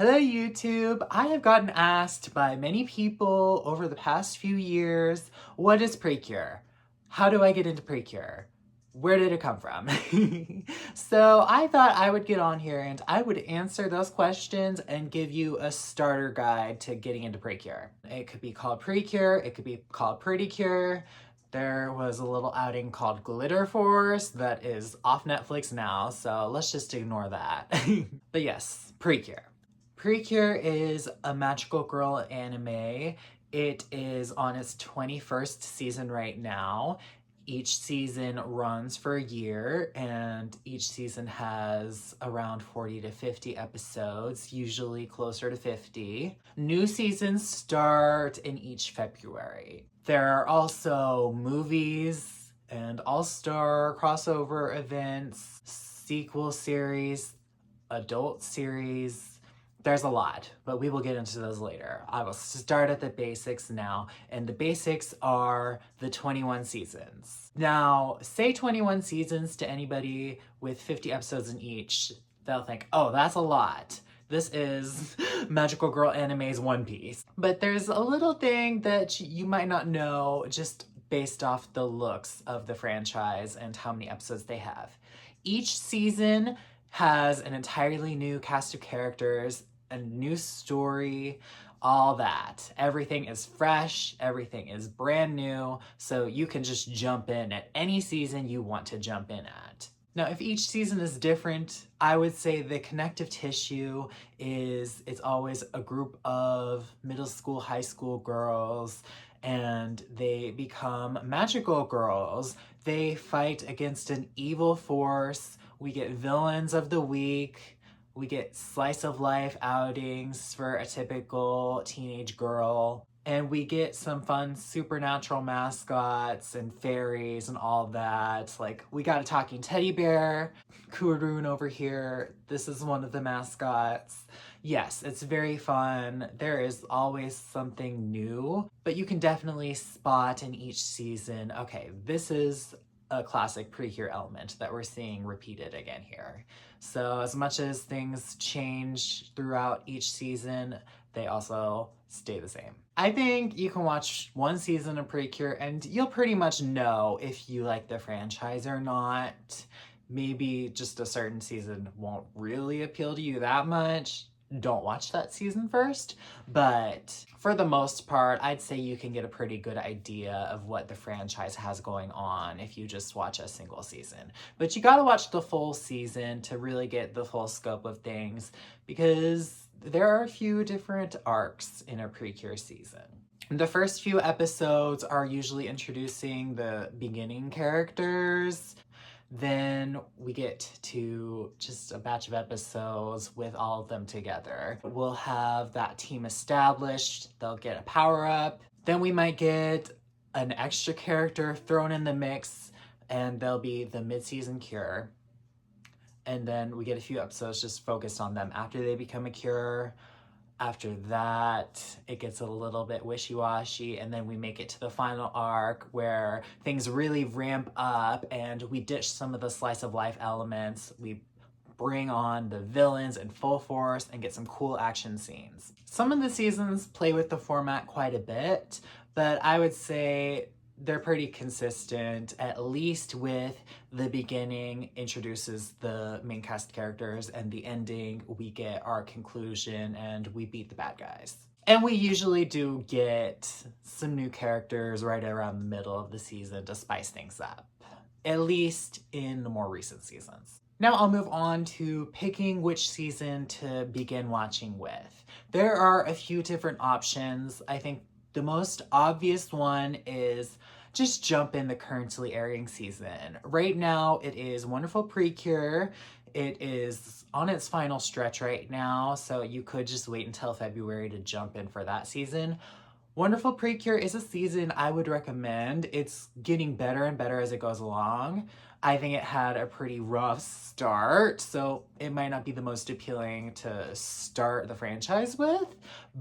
Hello YouTube! I have gotten asked by many people over the past few years, what is Precure? How do I get into Precure? Where did it come from? So I thought I would get on here and I would answer those questions and give you a starter guide to getting into Precure. It could be called Precure, it could be called Pretty Cure. There was a little outing called Glitter Force that is off Netflix now, so let's just ignore that. But yes, Precure. Precure is a magical girl anime. It is on its 21st season right now. Each season runs for a year, and each season has around 40 to 50 episodes, usually closer to 50. New seasons start in each February. There are also movies and all-star crossover events, sequel series, adult series. There's a lot, but we will get into those later. I will start at the basics now, and the basics are the 21 seasons. Now, say 21 seasons to anybody with 50 episodes in each, they'll think, oh, that's a lot. This is Magical Girl Anime's One Piece. But there's a little thing that you might not know just based off the looks of the franchise and how many episodes they have. Each season has an entirely new cast of characters, a new story, all that. Everything is fresh, everything is brand new, so you can just jump in at any season you want to jump in at. Now, if each season is different, I would say the connective tissue is it's always a group of middle school, high school girls, and they become magical girls. They fight against an evil force. We get villains of the week. We get slice of life outings for a typical teenage girl. And we get some fun supernatural mascots and fairies and all that. Like, we got a talking teddy bear, Kurun over here. This is one of the mascots. Yes, it's very fun. There is always something new, but you can definitely spot in each season, okay, this is a classic Precure element that we're seeing repeated again here. So as much as things change throughout each season, they also stay the same. I think you can watch one season of Precure and you'll pretty much know if you like the franchise or not. Maybe just a certain season won't really appeal to you that much. Don't watch that season first, but for the most part, I'd say you can get a pretty good idea of what the franchise has going on if you just watch a single season. But you gotta watch the full season to really get the full scope of things, because there are a few different arcs in a Precure season. The first few episodes are usually introducing the beginning characters. Then we get to just a batch of episodes with all of them together. We'll have that team established, they'll get a power-up. Then we might get an extra character thrown in the mix, and they'll be the mid-season cure. And then we get a few episodes just focused on them after they become a cure. After that, it gets a little bit wishy-washy, and then we make it to the final arc where things really ramp up and we ditch some of the slice of life elements. We bring on the villains in full force and get some cool action scenes. Some of the seasons play with the format quite a bit, but I would say they're pretty consistent, at least with the beginning introduces the main cast characters, and the ending we get our conclusion and we beat the bad guys. And we usually do get some new characters right around the middle of the season to spice things up, at least in the more recent seasons. Now I'll move on to picking which season to begin watching with. There are a few different options. I think the most obvious one is just jump in the currently airing season. Right now, it is Wonderful Precure. It is on its final stretch right now, so you could just wait until February to jump in for that season. Wonderful Precure is a season I would recommend. It's getting better and better as it goes along. I think it had a pretty rough start, so it might not be the most appealing to start the franchise with,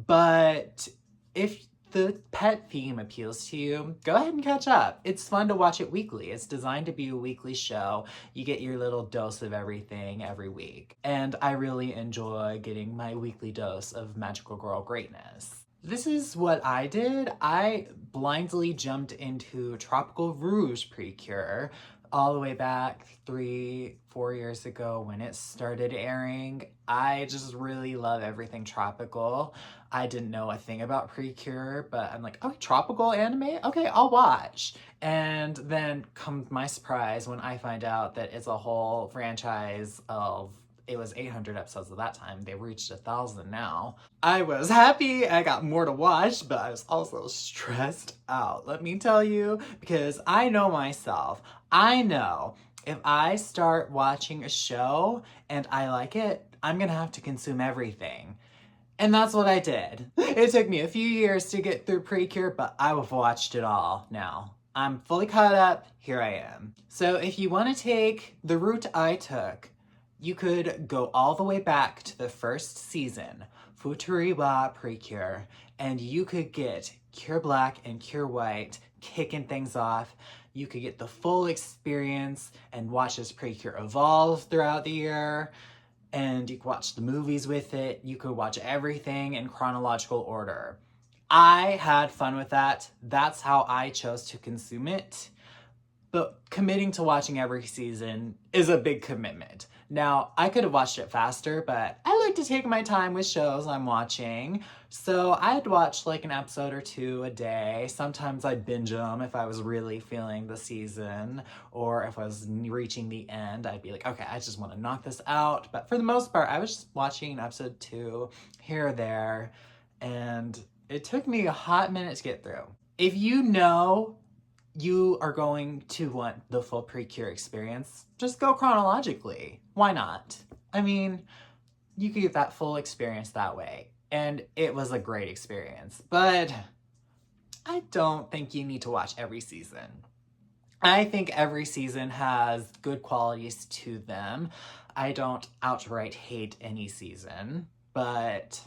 but if the pet theme appeals to you, go ahead and catch up. It's fun to watch it weekly. It's designed to be a weekly show. You get your little dose of everything every week. And I really enjoy getting my weekly dose of magical girl greatness. This is what I did. I blindly jumped into tropical-rouge Precure all the way back 3-4 years ago when it started airing. I just really love everything tropical. I didn't know a thing about Precure, but I'm like, oh, tropical anime? Okay, I'll watch. And then comes my surprise when I find out that it's a whole franchise of, it was 800 episodes at that time. They've reached 1,000 now. I was happy I got more to watch, but I was also stressed out, let me tell you, because I know myself. I know if I start watching a show and I like it, I'm gonna have to consume everything. And that's what I did. It took me a few years to get through Precure, but I've watched it all now. I'm fully caught up, here I am. So if you wanna take the route I took, you could go all the way back to the first season, Futuri wa Precure, and you could get Cure Black and Cure White kicking things off. You could get the full experience and watch as Precure evolve throughout the year, and you could watch the movies with it. You could watch everything in chronological order. I had fun with that. That's how I chose to consume it. But committing to watching every season is a big commitment. Now, I could have watched it faster, but I like to take my time with shows I'm watching. So I'd watch like an episode or two a day. Sometimes I'd binge them if I was really feeling the season, or if I was reaching the end, I'd be like, okay, I just want to knock this out. But for the most part, I was just watching an episode 2 here or there, and it took me a hot minute to get through. If you know you are going to want the full Precure experience, just go chronologically. Why not? I mean, you could get that full experience that way. And it was a great experience. But I don't think you need to watch every season. I think every season has good qualities to them. I don't outright hate any season, but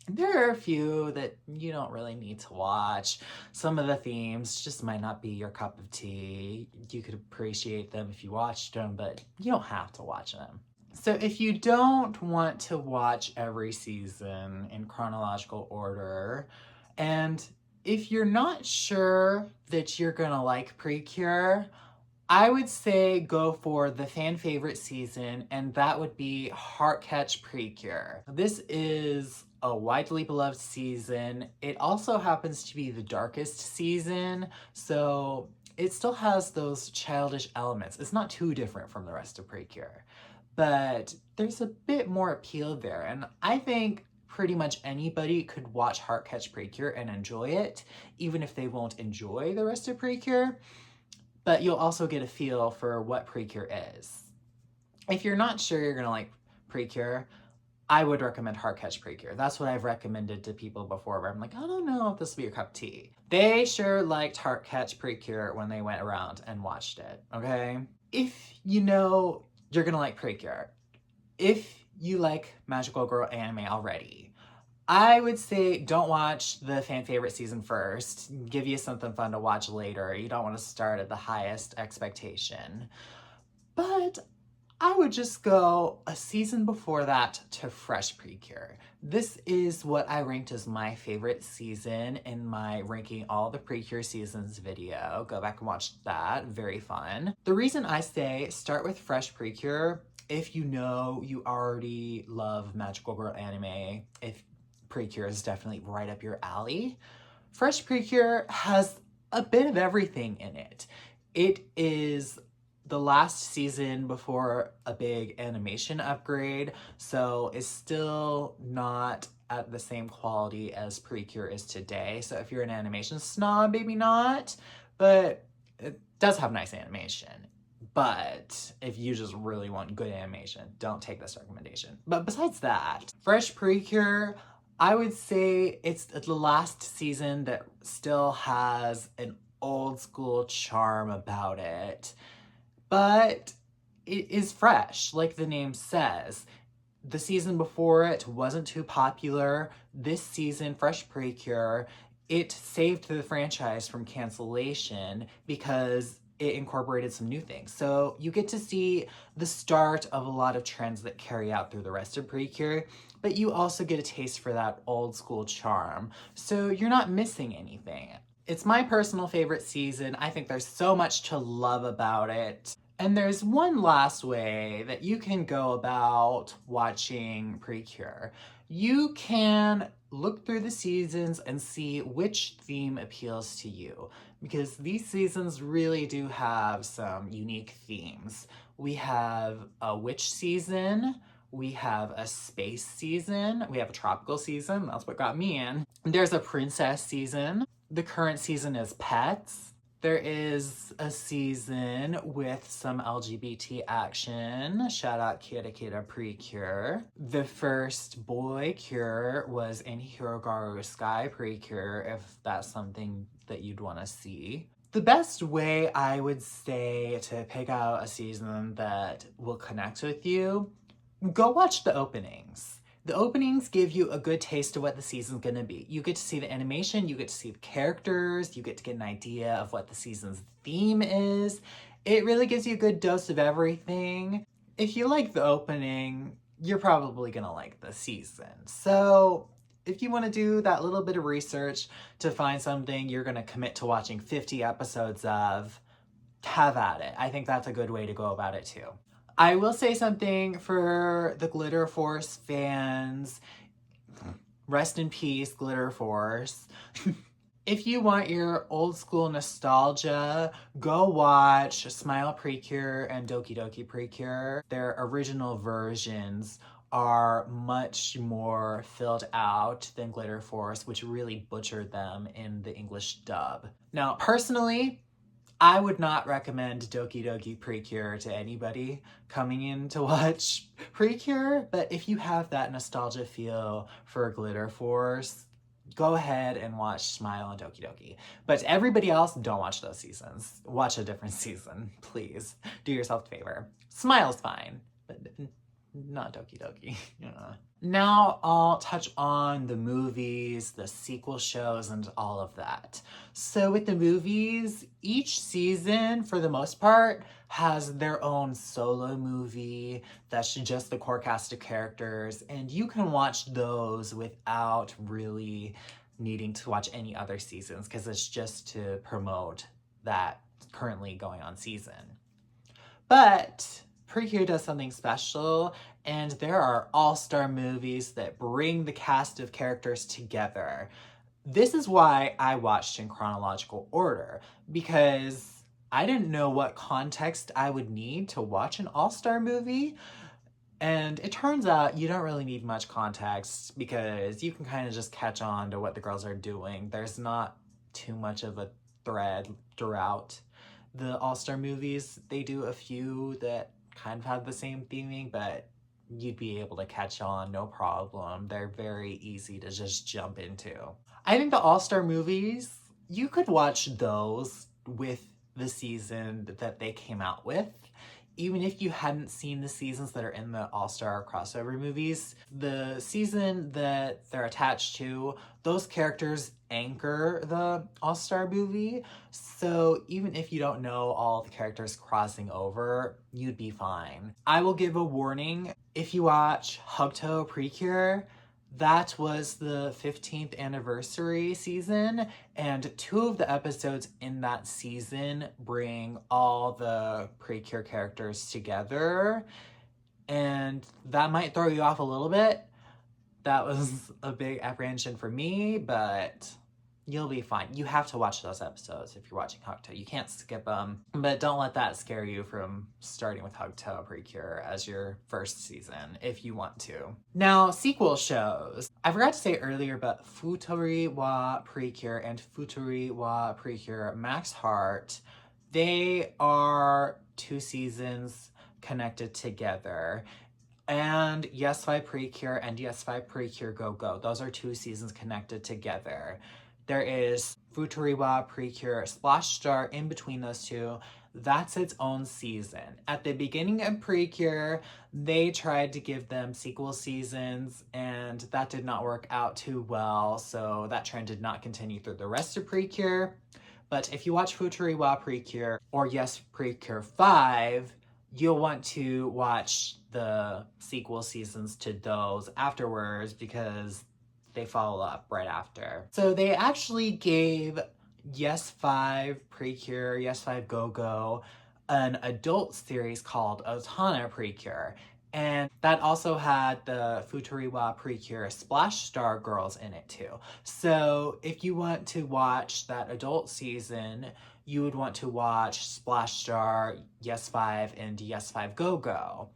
there are a few that you don't really need to watch. Some of the themes just might not be your cup of tea. You could appreciate them if you watched them, but you don't have to watch them. So if you don't want to watch every season in chronological order, and if you're not sure that you're gonna like Precure, I would say go for the fan favorite season, and that would be Heartcatch Precure. This is a widely beloved season. It also happens to be the darkest season, so it still has those childish elements. It's not too different from the rest of Precure, but there's a bit more appeal there, and I think pretty much anybody could watch Heartcatch Precure and enjoy it, even if they won't enjoy the rest of Precure. But you'll also get a feel for what Precure is. If you're not sure you're gonna like Precure, I would recommend Heartcatch Precure. That's what I've recommended to people before, where I'm like, I don't know if this will be your cup of tea. They sure liked Heartcatch Precure when they went around and watched it, okay? If you know you're gonna like Precure, if you like magical girl anime already, I would say don't watch the fan favorite season first. Give you something fun to watch later. You don't want to start at the highest expectation. But I would just go a season before that to Fresh Precure. This is what I ranked as my favorite season in my ranking all the Precure seasons video. Go back and watch that. Very fun. The reason I say start with Fresh Precure, if you know you already love magical girl anime, if Precure is definitely right up your alley. Fresh Precure has a bit of everything in it. It is the last season before a big animation upgrade, so it's still not at the same quality as Precure is today. So if you're an animation snob, maybe not, but it does have nice animation. But if you just really want good animation, don't take this recommendation. But besides that, Fresh Precure, I would say it's the last season that still has an old school charm about it, but it is fresh, like the name says. The season before it wasn't too popular. This season, Fresh Precure, it saved the franchise from cancellation because it incorporated some new things. So you get to see the start of a lot of trends that carry out through the rest of Precure, but you also get a taste for that old school charm. So you're not missing anything. It's my personal favorite season. I think there's so much to love about it. And there's one last way that you can go about watching Precure. You can look through the seasons and see which theme appeals to you, because these seasons really do have some unique themes. We have a witch season, we have a space season, we have a tropical season, that's what got me in. There's a princess season. The current season is pets. There is a season with some LGBT action. Shout out Kira Kira Precure. The first boy cure was in Hirogaru Sky Precure, if that's something that you'd want to see. The best way I would say to pick out a season that will connect with you, go watch the openings. The openings give you a good taste of what the season's gonna be. You get to see the animation, you get to see the characters, you get to get an idea of what the season's theme is. It really gives you a good dose of everything. If you like the opening, you're probably gonna like the season. So if you wanna do that little bit of research to find something you're gonna commit to watching 50 episodes of, have at it. I think that's a good way to go about it too. I will say something for the Glitter Force fans. Rest in peace, Glitter Force. If you want your old school nostalgia, go watch Smile Precure and Doki Doki Precure. Their original versions are much more filled out than Glitter Force, which really butchered them in the English dub. Now, personally, I would not recommend Doki Doki Precure to anybody coming in to watch Precure, but if you have that nostalgia feel for Glitter Force, go ahead and watch Smile and Doki Doki. But to everybody else, don't watch those seasons. Watch a different season, please. Do yourself a favor. Smile's fine, but not Doki Doki. Now I'll touch on the movies, the sequel shows, and all of that. So with the movies, each season, for the most part, has their own solo movie that's just the core cast of characters, and you can watch those without really needing to watch any other seasons, because it's just to promote that currently going on season. But Precure does something special, and there are all-star movies that bring the cast of characters together. This is why I watched in chronological order, because I didn't know what context I would need to watch an all-star movie, and it turns out you don't really need much context because you can kind of just catch on to what the girls are doing. There's not too much of a thread throughout the all-star movies. They do a few that kind of have the same theming, but you'd be able to catch on, no problem. They're very easy to just jump into. I think the all-star movies, you could watch those with the season that they came out with. Even if you hadn't seen the seasons that are in the all-star crossover movies, the season that they're attached to, those characters anchor the all-star movie. So even if you don't know all the characters crossing over, you'd be fine. I will give a warning. If you watch Hugto Precure, that was the 15th anniversary season, and 2 of the episodes in that season bring all the Precure characters together, and that might throw you off a little bit. That was a big apprehension for me, but you'll be fine. You have to watch those episodes if you're watching Hugto. You can't skip them, but don't let that scare you from starting with Hugto Precure as your first season if you want to. Now, sequel shows. I forgot to say earlier, but Futuri wa Precure and Futuri wa Precure Max Heart, they are 2 seasons connected together. And Yes Vi Precure and Yes Vi Precure Go Go. Those are 2 seasons connected together. There is Futuriwa Precure Splash Star in between those 2. that's its own season. At the beginning of Precure, they tried to give them sequel seasons, and that did not work out too well, so that trend did not continue through the rest of Precure. But if you watch Futuriwa Precure, or yes, Precure 5, you'll want to watch the sequel seasons to those afterwards because they follow up right after. So they actually gave Yes 5 Precure, Yes 5 Go Go an adult series called Otana Precure. And that also had the Futuriwa Precure Splash Star girls in it too. So if you want to watch that adult season, you would want to watch Splash Star, Yes 5, and Yes 5 Go Go.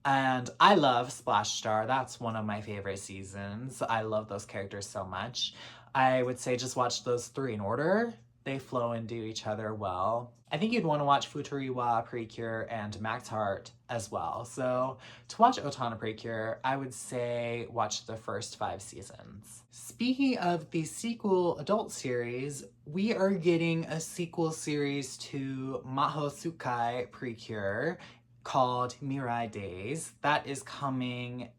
And I love Splash Star. That's one of my favorite seasons. I love those characters so much. I would say just watch those three in order. They flow into each other well. I think you'd want to watch Futuriwa Precure and Max Heart as well. So to watch Otana Precure, I would say watch the first 5 seasons. Speaking of the sequel adult series, we are getting a sequel series to Maho Tsukai Precure called Mirai Days. That is coming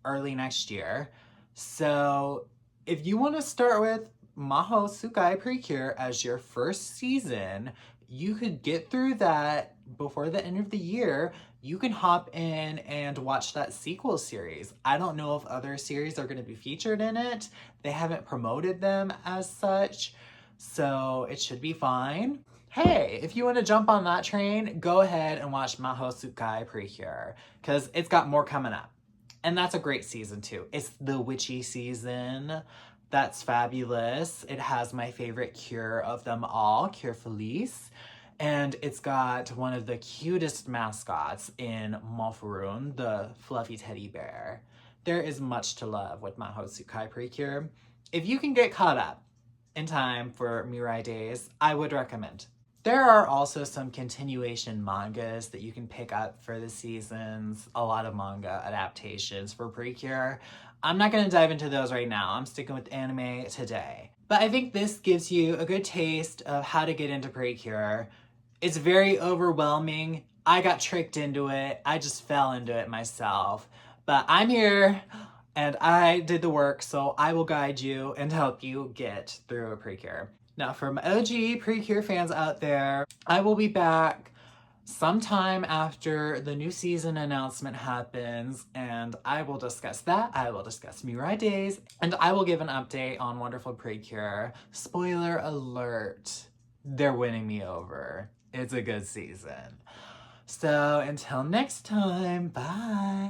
early next year. So if you want to start with Maho Tsukai Precure as your first season, you could get through that before the end of the year. You can hop in and watch that sequel series. I don't know if other series are going to be featured in it. They haven't promoted them as such, so it should be fine. Hey, if you want to jump on that train, go ahead and watch Maho Tsukai Precure, because it's got more coming up. And that's a great season too. It's the witchy season. That's fabulous. It has my favorite cure of them all, Cure Felice. And it's got one of the cutest mascots in Mofurun, the fluffy teddy bear. There is much to love with Maho Tsukai Precure. If you can get caught up in time for Mirai Days, I would recommend. There are also some continuation mangas that you can pick up for the seasons, a lot of manga adaptations for Precure. I'm not going to dive into those right now. I'm sticking with anime today. But I think this gives you a good taste of how to get into Precure. It's very overwhelming. I got tricked into it. I just fell into it myself. But I'm here and I did the work, so I will guide you and help you get through a Precure. Now, for my OG Precure fans out there, I will be back sometime after the new season announcement happens, and I will discuss that. I will discuss Mirai Days, and I will give an update on Wonderful Precure. Spoiler alert, they're winning me over. It's a good season. So until next time, bye.